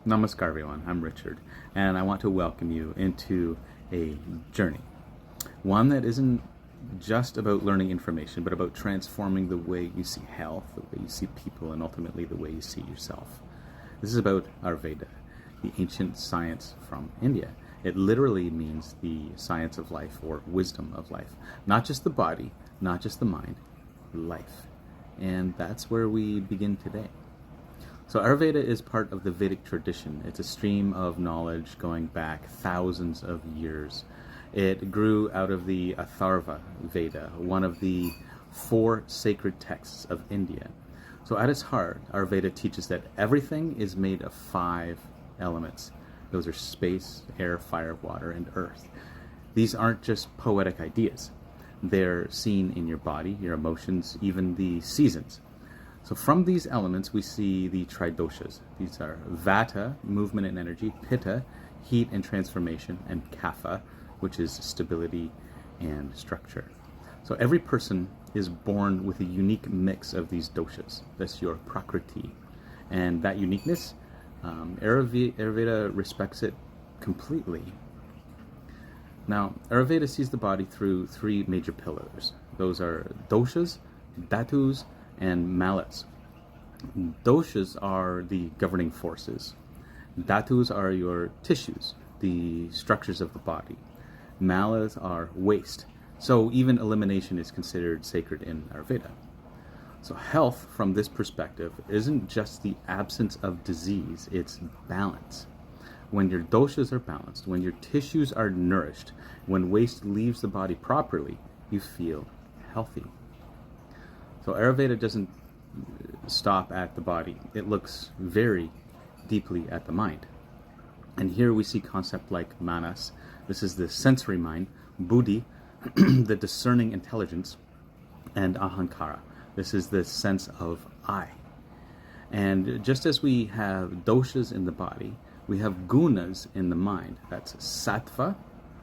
Namaskar, everyone. I'm Richard, and I want to welcome you into a journey. One that isn't just about learning information, but about transforming the way you see health, the way you see people, and ultimately the way you see yourself. This is about Ayurveda, the ancient science from India. It literally means the science of life or wisdom of life. Not just the body, not just the mind, life. And that's where we begin today. So Ayurveda is part of the Vedic tradition. It's a stream of knowledge going back thousands of years. It grew out of the Atharva Veda, one of the 4 sacred texts of India. So at its heart, Ayurveda teaches that everything is made of 5 elements. Those are space, air, fire, water, and earth. These aren't just poetic ideas. They're seen in your body, your emotions, even the seasons. So from these elements, we see the tridoshas. These are vata, movement and energy, pitta, heat and transformation, and kapha, which is stability and structure. So every person is born with a unique mix of these doshas. That's your prakriti. And that uniqueness, Ayurveda respects it completely. Now, Ayurveda sees the body through 3 major pillars. Those are doshas, dhatus, and malas. Doshas are the governing forces. Dhatus are your tissues, the structures of the body. Malas are waste. So even elimination is considered sacred in Ayurveda. So health, from this perspective, isn't just the absence of disease, it's balance. When your doshas are balanced, when your tissues are nourished, when waste leaves the body properly, you feel healthy. So Ayurveda doesn't stop at the body. It looks very deeply at the mind. And here we see concepts like manas. This is the sensory mind, buddhi, the discerning intelligence, and ahankara. This is the sense of I. And just as we have doshas in the body, we have gunas in the mind. That's sattva,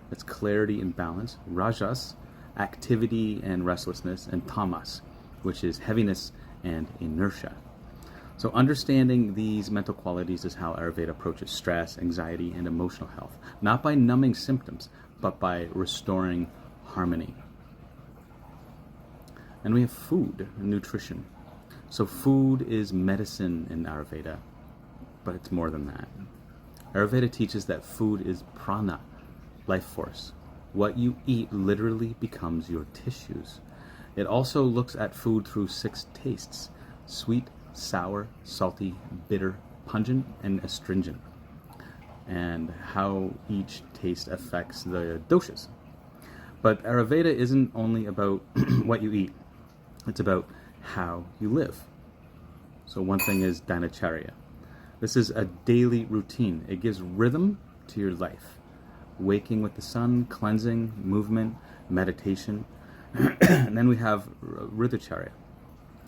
that's clarity and balance, rajas, activity and restlessness, and tamas, which is heaviness and inertia. So understanding these mental qualities is how Ayurveda approaches stress, anxiety, and emotional health, not by numbing symptoms, but by restoring harmony. And we have food, nutrition. So food is medicine in Ayurveda, but it's more than that. Ayurveda teaches that food is prana, life force. What you eat literally becomes your tissues. It also looks at food through 6 tastes: sweet, sour, salty, bitter, pungent, and astringent, and how each taste affects the doshas. But Ayurveda isn't only about what you eat, it's about how you live. So one thing is dinacharya. This is a daily routine. It gives rhythm to your life. Waking with the sun, cleansing, movement, meditation. And then we have ridhacharya.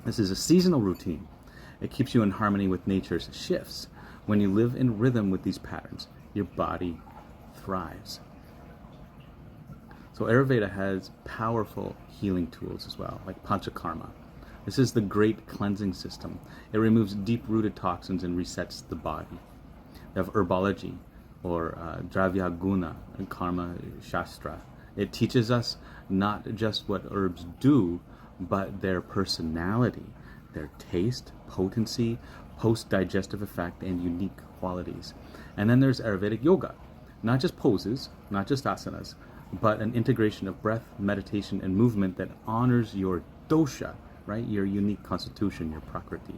This is a seasonal routine. It keeps you in harmony with nature's shifts. When you live in rhythm with these patterns, your body thrives. So Ayurveda has powerful healing tools as well, like panchakarma. This is the great cleansing system. It removes deep-rooted toxins and resets the body. You have herbology, or dravya guna, and karma shastra. It teaches us not just what herbs do, but their personality, their taste, potency, post-digestive effect, and unique qualities. And then there's Ayurvedic yoga. Not just poses, not just asanas, but an integration of breath, meditation, and movement that honors your dosha, right? Your unique constitution, your prakriti.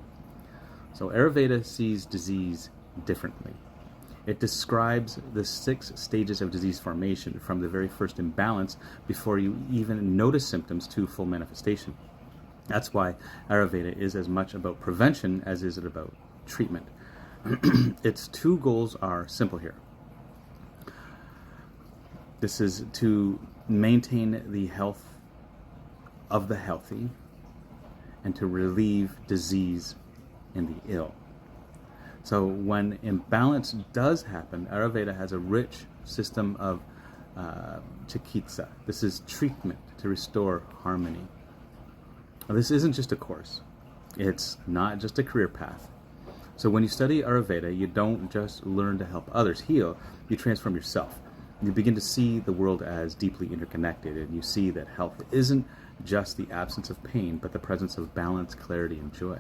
So Ayurveda sees disease differently. It describes the 6 stages of disease formation, from the very first imbalance before you even notice symptoms to full manifestation. That's why Ayurveda is as much about prevention as is it about treatment. Its 2 goals are simple here. This is to maintain the health of the healthy and to relieve disease in the ill. So when imbalance does happen, Ayurveda has a rich system of chikitsa. This is treatment to restore harmony. Now, this isn't just a course. It's not just a career path. So when you study Ayurveda, you don't just learn to help others heal, you transform yourself. You begin to see the world as deeply interconnected, and you see that health isn't just the absence of pain, but the presence of balance, clarity, and joy.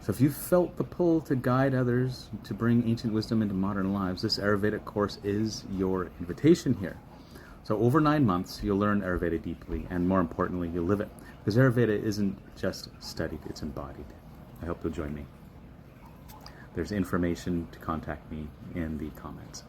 So if you've felt the pull to guide others, to bring ancient wisdom into modern lives, this Ayurvedic course is your invitation here. So over 9 months, you'll learn Ayurveda deeply, and more importantly, you'll live it. Because Ayurveda isn't just studied, it's embodied. I hope you'll join me. There's information to contact me in the comments.